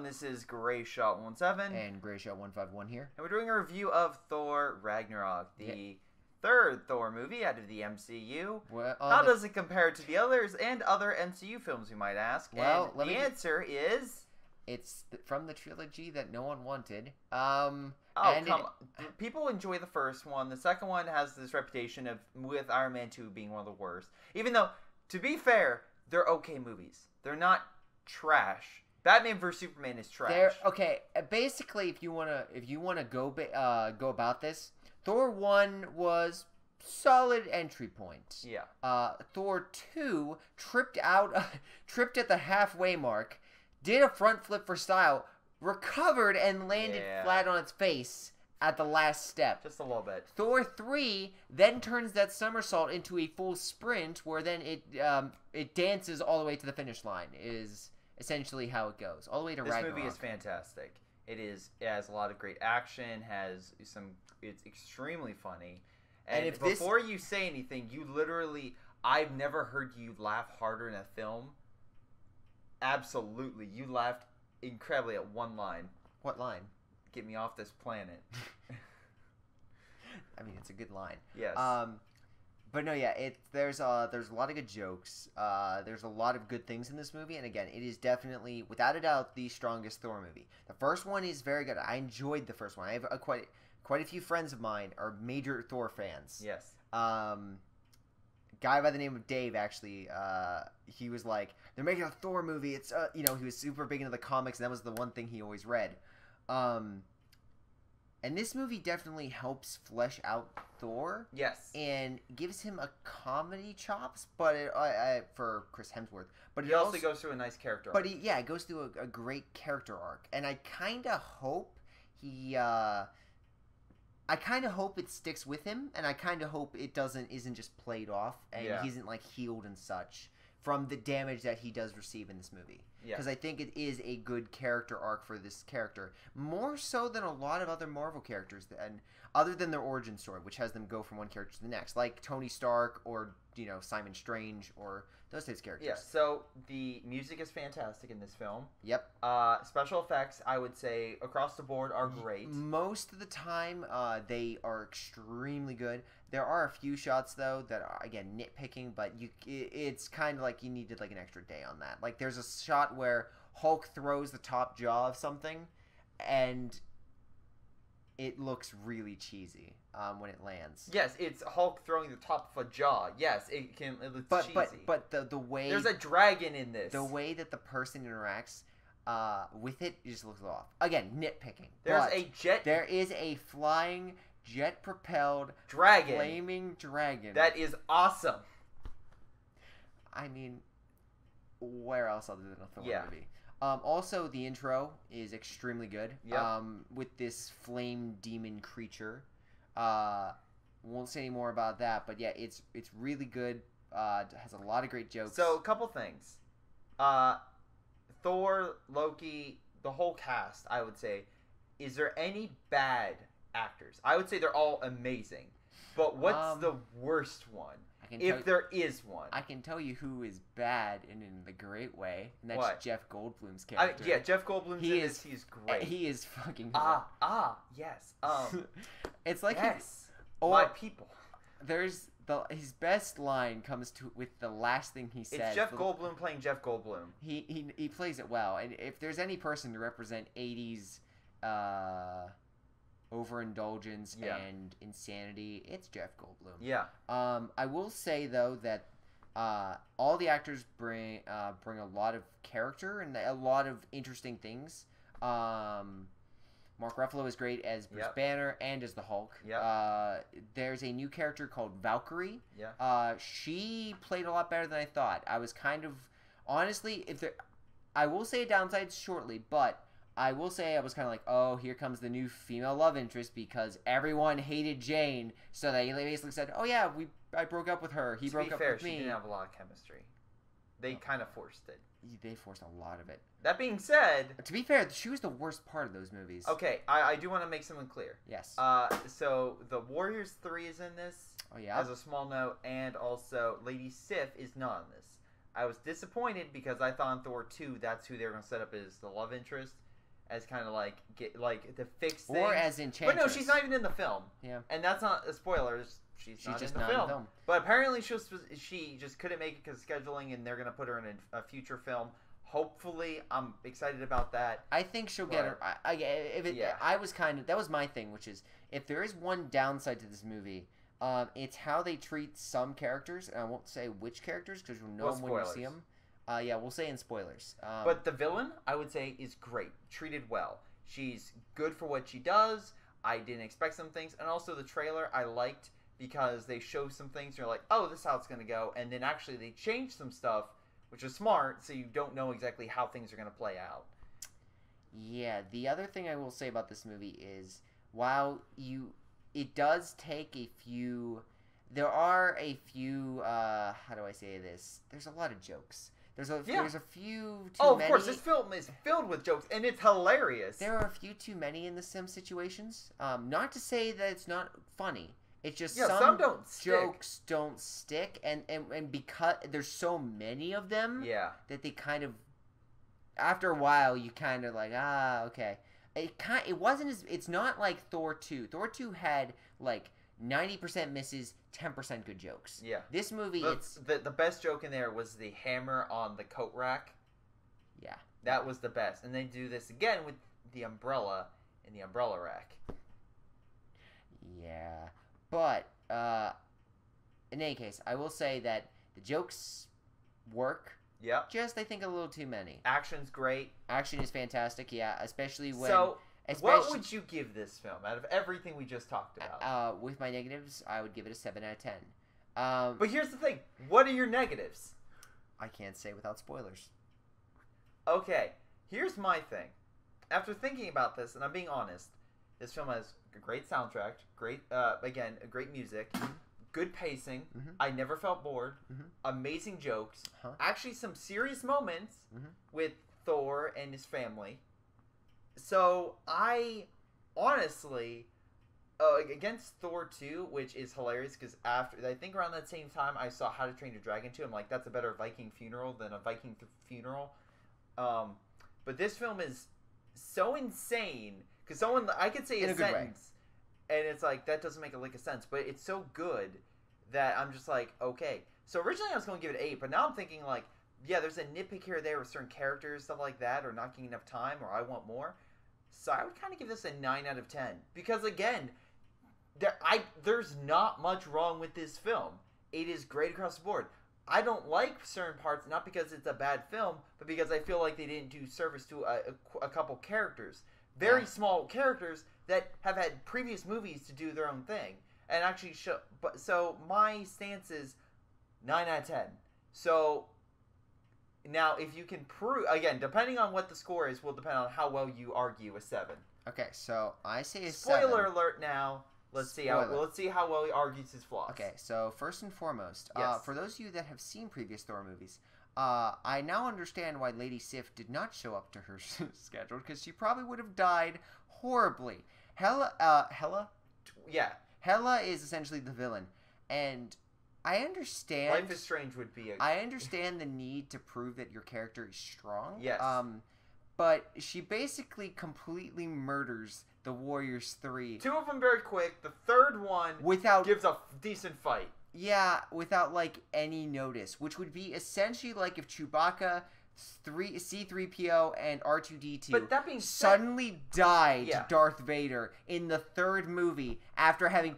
This is Greyshot17. And Greyshot151 here. And we're doing a review of Thor Ragnarok, the third Thor movie out of the MCU. Well, How does it compare to the others and other MCU films, you might ask? Well, and the answer is... It's from the trilogy that no one wanted. People enjoy the first one. The second one has this reputation of, with Iron Man 2 being one of the worst. Even though, to be fair, they're okay movies. They're not trash. Batman vs Superman is trash. Okay, basically, if you wanna go about this, Thor 1 was solid entry point. Yeah. Thor 2 tripped at the halfway mark, did a front flip for style, recovered and landed flat on its face at the last step. Just a little bit. Thor 3 then turns that somersault into a full sprint, where then it dances all the way to the finish line. Is essentially how it goes, all the way to Ragnarok. This movie is fantastic. It has a lot of great action. It's extremely funny. And before you say anything, I've never heard you laugh harder in a film. Absolutely, you laughed incredibly at one line. What line? Get me off this planet. I mean, it's a good line. Yes. But no, yeah, there's a lot of good jokes. There's a lot of good things in this movie, and again, it is definitely, without a doubt, the strongest Thor movie. The first one is very good. I enjoyed the first one. I have quite a few friends of mine are major Thor fans. Yes. Guy by the name of Dave, actually, he was like, they're making a Thor movie. It's he was super big into the comics, and that was the one thing he always read. And this movie definitely helps flesh out Thor. Yes. And gives him a comedy chops, but for Chris Hemsworth. But he also goes through a nice character arc. But it goes through a great character arc, and I kind of hope it sticks with him, and I kind of hope it isn't just played off, and he isn't like healed and such from the damage that he does receive in this movie. Because I think it is a good character arc for this character, more so than a lot of other Marvel characters, and other than their origin story, which has them go from one character to the next, like Tony Stark or Simon Strange or those types of characters. Yeah. So the music is fantastic in this film. Yep. Special effects, I would say, across the board are great. Most of the time, they are extremely good. There are a few shots though that are, again, nitpicking, but it's kind of like you needed like an extra day on that. Like there's a shot where Hulk throws the top jaw of something, and it looks really cheesy when it lands. Yes, it's Hulk throwing the top of a jaw. Yes, it looks cheesy. But the way there's a dragon in this. The way that the person interacts with it just looks off. Again, nitpicking. There is a flying, jet-propelled dragon, flaming dragon. That is awesome. I mean, where else other than a Thor movie? Also, the intro is extremely good. Yep. With this flame demon creature. Won't say any more about that, but yeah, it's really good. It has a lot of great jokes. So, a couple things. Thor, Loki, the whole cast, I would say. Is there any bad actors? I would say they're all amazing. But what's the worst one? If there is one. I can tell you who is bad and in the great way, and that's what? Jeff Goldblum's character. Jeff Goldblum's in this. He's great. He is fucking good. Yes. It's like my people. There's his best line comes with the last thing he says. It's Jeff Goldblum playing Jeff Goldblum. He plays it well, and if there's any person to represent 80s overindulgence and insanity, it's Jeff Goldblum. Yeah. I will say though that all the actors bring a lot of character and a lot of interesting things. Mark Ruffalo is great as Bruce Banner and as the Hulk. Yep. There's a new character called Valkyrie. Yeah. She played a lot better than I thought. I was kind of honestly, I will say a downside shortly, but I will say I was kind of like, oh, here comes the new female love interest, because everyone hated Jane, so they basically said, oh yeah, I broke up with her. He broke up with me. She didn't have a lot of chemistry. They kind of forced it. They forced a lot of it. That being said, to be fair, she was the worst part of those movies. Okay, I do want to make something clear. Yes. So the Warriors 3 is in this. Oh yeah. As a small note, and also Lady Sif is not in this. I was disappointed because I thought in Thor 2 that's who they were going to set up as the love interest. as kind of like to fix things. Or as Enchantress. But no, she's not even in the film. Yeah. And that's not a spoiler. She's not just in the not film. in the film. But apparently she just couldn't make it because of scheduling, and they're gonna put her in a future film. Hopefully, I'm excited about that. I think she'll get her. That was my thing, which is if there is one downside to this movie, it's how they treat some characters, and I won't say which characters because you'll know them when you see them. We'll say in spoilers. But the villain, I would say, is great, treated well. She's good for what she does. I didn't expect some things, and also the trailer I liked because they show some things. You're like, oh, this is how it's gonna go, and then actually they change some stuff, which is smart, so you don't know exactly how things are gonna play out. Yeah, the other thing I will say about this movie is while it does take a few. There are a few. How do I say this? There's a lot of jokes. There's a few too many. Of course, this film is filled with jokes, and it's hilarious. There are a few too many in the Sim situations. Not to say that it's not funny. It's just some jokes don't stick, and because there's so many of them, that they kind of, after a while, you kind of like, okay. It's not like Thor 2. Thor 2 had like 90% misses, 10% good jokes. Yeah. This movie, the best joke in there was the hammer on the coat rack. Yeah. That was the best. And they do this again with the umbrella in the umbrella rack. Yeah. But, in any case, I will say that the jokes work. Yep. Just, I think, a little too many. Action's great. Action is fantastic, yeah. Especially when... What would you give this film out of everything we just talked about? With my negatives, I would give it a 7 out of 10. But here's the thing. What are your negatives? I can't say without spoilers. Okay. Here's my thing. After thinking about this, and I'm being honest, this film has a great soundtrack, great music, good pacing. Mm-hmm. I never felt bored. Mm-hmm. Amazing jokes. Actually, some serious moments with Thor and his family. So I honestly, against Thor 2, which is hilarious because I think around that same time I saw How to Train Your Dragon 2. I'm like, that's a better Viking funeral than a Viking funeral. But this film is so insane because I could say a sentence and it's like that doesn't make a lick of sense, but it's so good that I'm just like, okay. So originally I was going to give it 8, but now I'm thinking like, yeah, there's a nitpick here or there with certain characters, stuff like that, or not getting enough time, or I want more. So I would kind of give this a 9 out of 10 because again, there's not much wrong with this film. It is great across the board. I don't like certain parts, not because it's a bad film, but because I feel like they didn't do service to a couple characters. Very small characters that have had previous movies to do their own thing. And actually show... So my stance is 9 out of 10. So... Now, if you can prove... Again, depending on what the score is, will depend on how well you argue a 7. Okay, so I say a 7. Spoiler alert now. Let's see how well he argues his flaws. Okay, so first and foremost, for those of you that have seen previous Thor movies, I now understand why Lady Sif did not show up to her schedule, because she probably would have died horribly. Hela? Yeah. Hela is essentially the villain, and... I understand... Life is Strange would be I understand the need to prove that your character is strong. Yes. But she basically completely murders the Warriors 3. 2 of them very quick. The third one gives a decent fight. Yeah, without, like, any notice. Which would be essentially like if Chewbacca, C-3PO, and R2-D2 suddenly died to Darth Vader in the third movie after having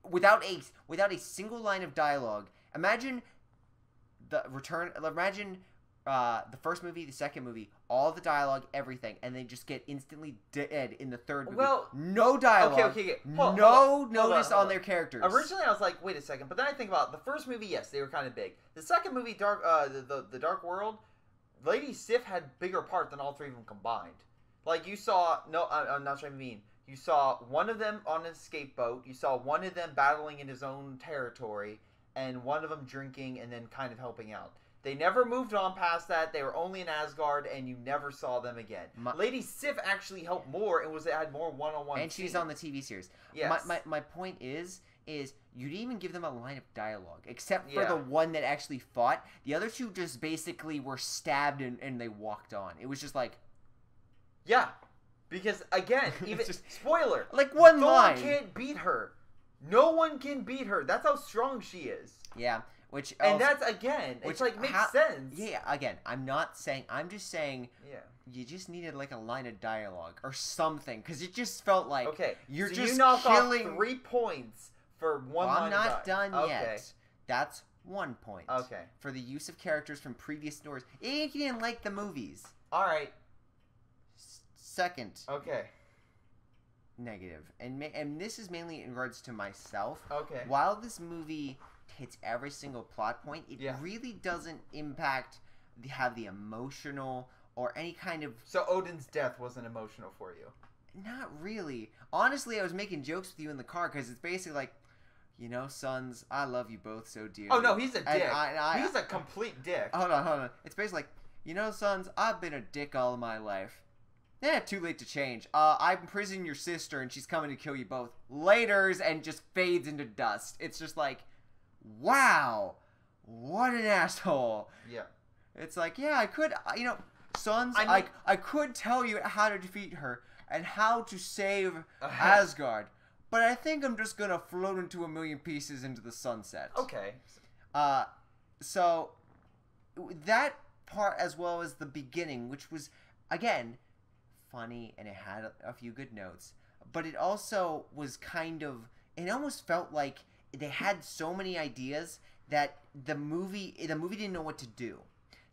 without a single line of dialogue. Imagine the first movie, the second movie, all the dialogue, everything, and they just get instantly dead in the third movie. Well, no dialogue. Okay. Hold notice on their characters. Originally, I was like, wait a second, but then I think about the first movie. Yes, they were kind of big. The second movie, the Dark World, Lady Sif had bigger part than all 3 of them combined. Like you saw, I'm not trying to mean. You saw one of them on an escape boat. You saw one of them battling in his own territory, and one of them drinking and then kind of helping out. They never moved on past that. They were only in Asgard, and you never saw them again. Lady Sif actually helped more and had more one-on-one and she's on the TV series. Yes. My point is you didn't even give them a line of dialogue, except for the one that actually fought. The other 2 just basically were stabbed and they walked on. It was just like... Yeah. Because, again, even... spoiler! Like, one Thor line. can't beat her. No one can beat her. That's how strong she is. Yeah. Which and also, that's, again, it's like, makes sense. Yeah, again, I'm just saying... Yeah. You just needed, like, a line of dialogue or something. Because it just felt like... Okay. You're so just you knock killing... off 3 points for one line I'm not done yet. That's 1 point. Okay. For the use of characters from previous stories. He didn't like the movies. Alright. Second. Okay. Negative. And this is mainly in regards to myself. Okay. While this movie hits every single plot point, it really doesn't have the emotional or any kind of... So Odin's death wasn't emotional for you? Not really. Honestly, I was making jokes with you in the car because it's basically like, you know, sons, I love you both so dearly. Oh, no, he's a dick. He's a complete dick. Hold on. It's basically like, you know, sons, I've been a dick all of my life. Too late to change. I'm imprisoning your sister and she's coming to kill you both. Laters, and just fades into dust. It's just like, wow, what an asshole. Yeah. It's like, yeah, I could, you know, sons, I could tell you how to defeat her and how to save Asgard. But I think I'm just gonna float into a million pieces into the sunset. Okay. So that part, as well as the beginning, which was, again, funny and it had a few good notes, but it also was kind of, it almost felt like they had so many ideas that the movie didn't know what to do.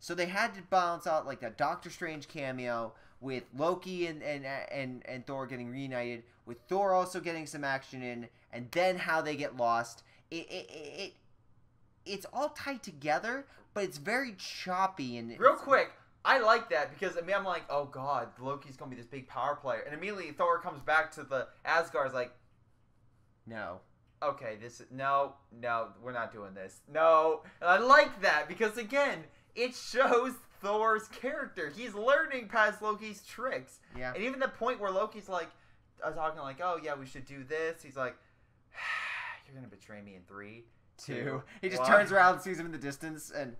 So they had to balance out like the Doctor Strange cameo with Loki and Thor getting reunited, with Thor also getting some action in, and then how they get lost. It's all tied together, but it's very choppy. And real quick, I like that because I mean I'm like, oh god, Loki's gonna be this big power player, and immediately Thor comes back to the Asgard's like, no. Okay, no, we're not doing this. No, and I like that because again, it shows Thor's character. He's learning past Loki's tricks. Yeah. And even the point where Loki's like, talking like, oh yeah, we should do this. He's like, you're gonna betray me in 3, 2. He just turns around and sees him in the distance, and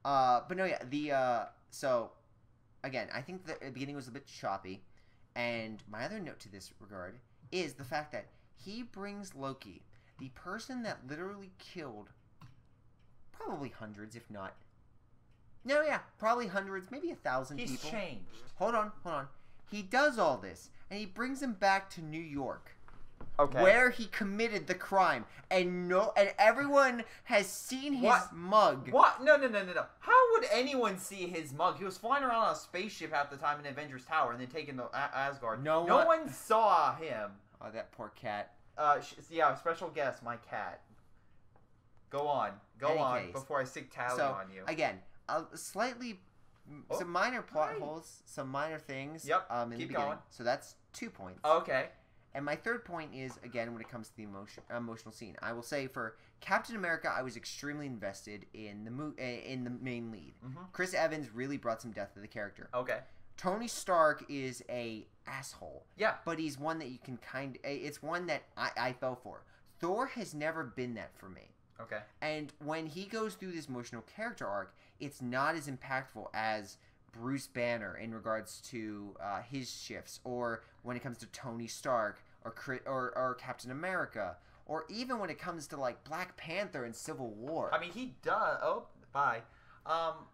but no, yeah, so again, I think the beginning was a bit choppy, and my other note to this regard is the fact that he brings Loki, the person that literally killed probably hundreds, if not. No, yeah, probably hundreds, maybe 1,000 people. He's changed. Hold on. He does all this, and he brings him back to New York. Okay. Where he committed the crime, and everyone has seen his mug. What? No. How would anyone see his mug? He was flying around on a spaceship half the time in Avengers Tower, and then taking the Asgard. No one saw him. Oh, that poor cat. Yeah, special guest, my cat. Go on, before I stick tally on you. Again, slightly, some minor plot holes, some minor things. Yep. In the beginning. Going. So that's 2 points. Okay. And my third point is, again, when it comes to the emotional scene, I will say for Captain America, I was extremely invested in the main lead. Mm-hmm. Chris Evans really brought some depth to the character. Okay. Tony Stark is a asshole. Yeah. But he's one that you can it's one that I fell for. Thor has never been that for me. Okay. And when he goes through this emotional character arc, it's not as impactful as Bruce Banner in regards to his shifts, or when it comes to Tony Stark or Captain America, or even when it comes to like Black Panther and Civil War. I mean, he does. Oh, bye.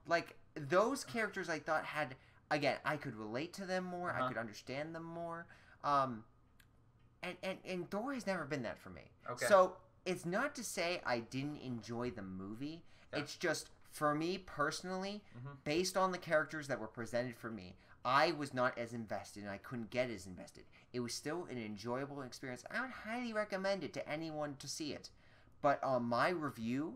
Like those characters, I thought had, again, I could relate to them more. I could understand them more. And Thor has never been that for me. Okay. So it's not to say I didn't enjoy the movie. Yeah. It's just, for me personally, based on the characters that were presented for me, I was not as invested, and I couldn't get as invested. It was still an enjoyable experience. I would highly recommend it to anyone to see it. But on my review,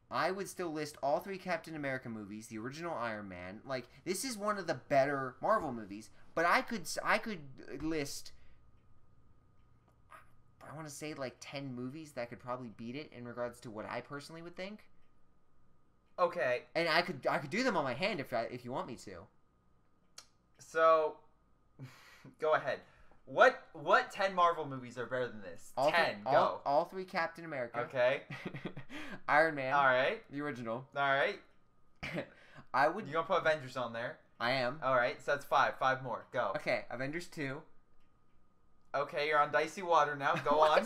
I would still list all 3 Captain America movies, the original Iron Man. Like, this is one of the better Marvel movies, but I could list, I want to say like 10 movies that could probably beat it in regards to what I personally would think. Okay. And I could do them on my hand if you want me to. So, go ahead. What 10 Marvel movies are better than this? 10. Go. All 3 Captain America. Okay. Iron Man. All right. The original. All right. I would. You gonna put Avengers on there? I am. All right, so that's 5. 5 more. Go. Okay, Avengers 2. Okay, you're on dicey water now. Go on.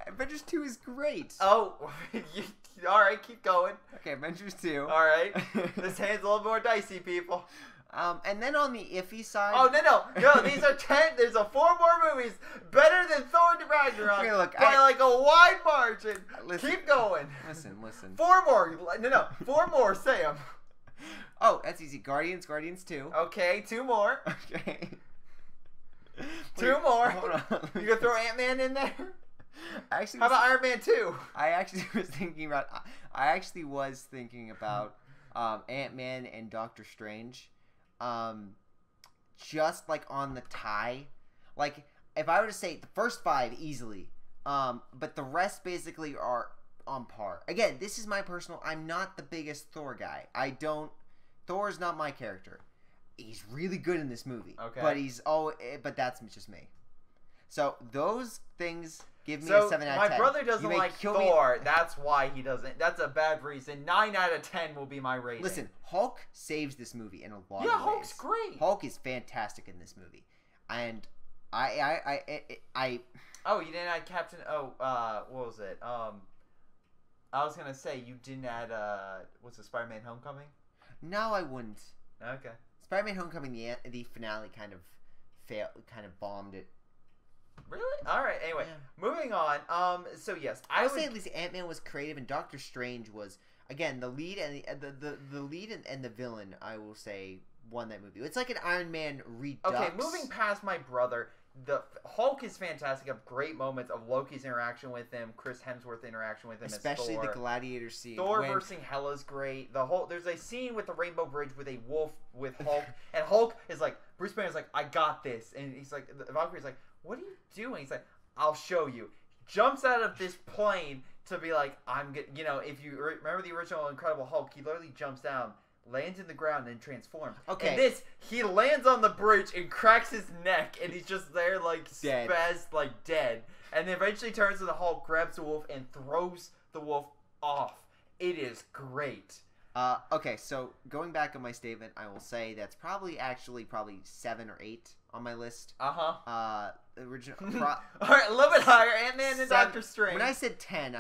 Avengers 2 is great. Oh, all right, keep going. Okay, Avengers 2. All right. This hand's a little more dicey, people. And then on the iffy side... Oh, no, these are 10. There's 4 more movies better than Thor Ragnarok okay, look, by like a wide margin. Listen, keep going. Listen. 4 more. No, 4 more, say them. Oh, that's easy. Guardians 2. Okay, 2 more. Okay. 2 more. Hold on. You gonna throw Ant-Man in there? Actually, how about Iron Man 2? I actually was thinking about Ant-Man and Doctor Strange. Just like on the tie. Like, if I were to say the first 5 easily, but the rest basically are on par. Again, this is my personal... I'm not the biggest Thor guy. Thor is not my character. He's really good in this movie. Okay. But that's just me. So, those things give me a 7 out of 10. My brother doesn't like Thor. That's why he doesn't. That's a bad reason. 9 out of 10 will be my rating. Listen, Hulk saves this movie in a lot of ways. Yeah, Hulk's great. Hulk is fantastic in this movie. And Oh, you didn't add Captain... Oh, what was it? I was gonna say, you didn't add, what's it, Spider-Man Homecoming? No, I wouldn't. Okay. Spider-Man Homecoming, the finale kind of bombed it. Really? All right. Anyway, moving on. So yes, I would say at least Ant-Man was creative, and Doctor Strange was again the lead and the lead and the villain. I will say won that movie. It's like an Iron Man redux. Okay, moving past my brother. The Hulk is fantastic. Of great moments of Loki's interaction with him, Chris Hemsworth's interaction with him, especially as Thor. The gladiator scene. Thor versus Hela's great. There's a scene with the Rainbow Bridge with a wolf with Hulk, and Hulk is like, Bruce Banner's like, I got this, and he's like, Valkyrie's like, what are you doing? He's like, I'll show you. Jumps out of this plane to be like, I'm good. You know, if you remember the original Incredible Hulk, he literally jumps down, lands in the ground, and transforms. Okay. And this, he lands on the bridge and cracks his neck, and he's just there like dead. Spazzed, like dead. And then eventually turns to the Hulk, grabs the wolf, and throws the wolf off. It is great. Okay, so going back on my statement, I will say that's probably 7 or 8 on my list. Original. All right, a little bit higher. Ant-Man and Doctor Strange. When I said 10,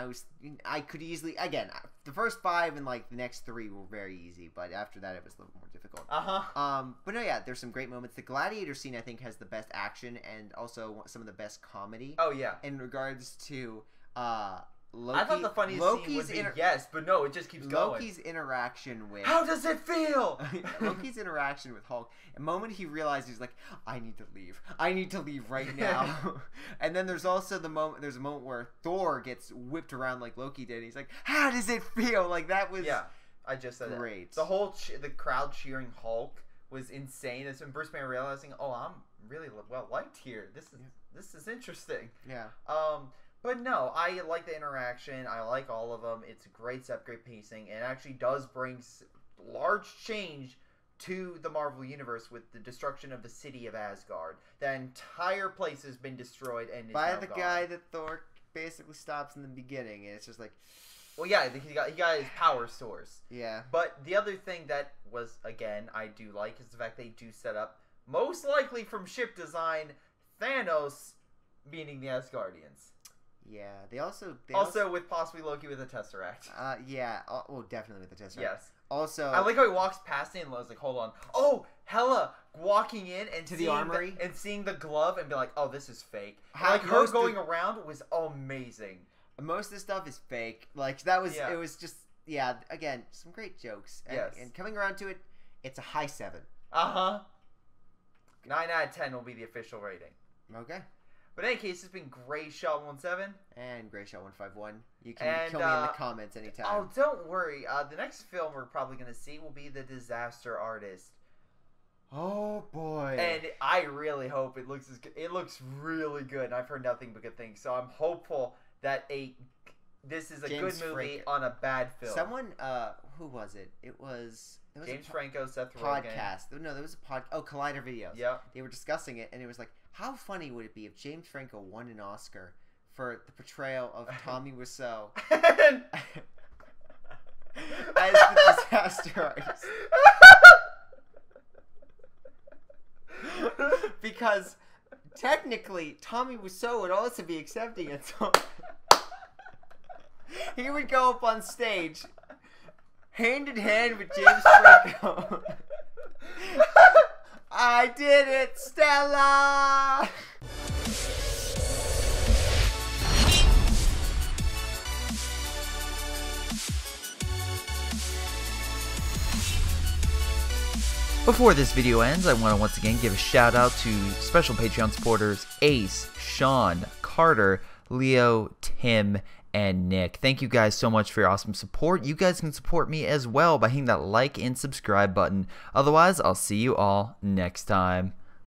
I could easily, again, the first 5 and like the next 3 were very easy, but after that it was a little more difficult. But no, yeah, there's some great moments. The gladiator scene I think has the best action and also some of the best comedy. Oh yeah. In regards to Loki, I thought the funniest scene would be yes, but no, it just keeps going. Loki's interaction with... How does it feel? Loki's interaction with Hulk. The moment he realized, he's like, I need to leave. I need to leave right now. And then there's also a moment where Thor gets whipped around like Loki did. He's like, how does it feel? Like, that was... Yeah, I just said great. The whole... the crowd cheering Hulk was insane. It's when Bruce Banner realizing, oh, I'm really well liked here. This is interesting. Yeah. But no, I like the interaction. I like all of them. It's a great step, great pacing, and it actually does bring large change to the Marvel Universe with the destruction of the city of Asgard. The entire place has been destroyed and is by now the gone. guy that Thor basically stops in the beginning, and it's just like... Well, yeah, he got his power source. Yeah. But the other thing that was, again, I do like is the fact they do set up, most likely from ship design, Thanos meaning the Asgardians. Yeah, they also with possibly Loki with a Tesseract. Yeah, well, definitely with the Tesseract. Yes. Also, I like how he walks past it and was like, "Hold on." Oh, Hela walking in and to the armory and seeing the glove and be like, "Oh, this is fake." Like her going around was amazing. Most of the stuff is fake. Like that was it was just again, some great jokes. And coming around to it, it's a high 7. 9 out of 10 will be the official rating. Okay. But in any case, it's been Greyshot17 and Greyshot151. You can kill me in the comments anytime. Oh, don't worry. The next film we're probably going to see will be The Disaster Artist. Oh boy! And I really hope it looks it looks really good. And I've heard nothing but good things, so I'm hopeful that this is a James good movie Franco. on a bad film. Someone, who was it? It was James Franco, Seth Rogen. Podcast. No, there was a podcast. Oh, Collider Videos. Yeah. They were discussing it, and it was like, how funny would it be if James Franco won an Oscar for the portrayal of Tommy Wiseau as the disaster artist? Because technically, Tommy Wiseau would also be accepting it. So he would go up on stage, hand in hand with James Franco. I did it, Stella! Before this video ends, I want to once again give a shout out to special Patreon supporters Ace, Sean, Carter, Leo, Tim, and Nick. Thank you guys so much for your awesome support. You guys can support me as well by hitting that like and subscribe button. Otherwise, I'll see you all next time.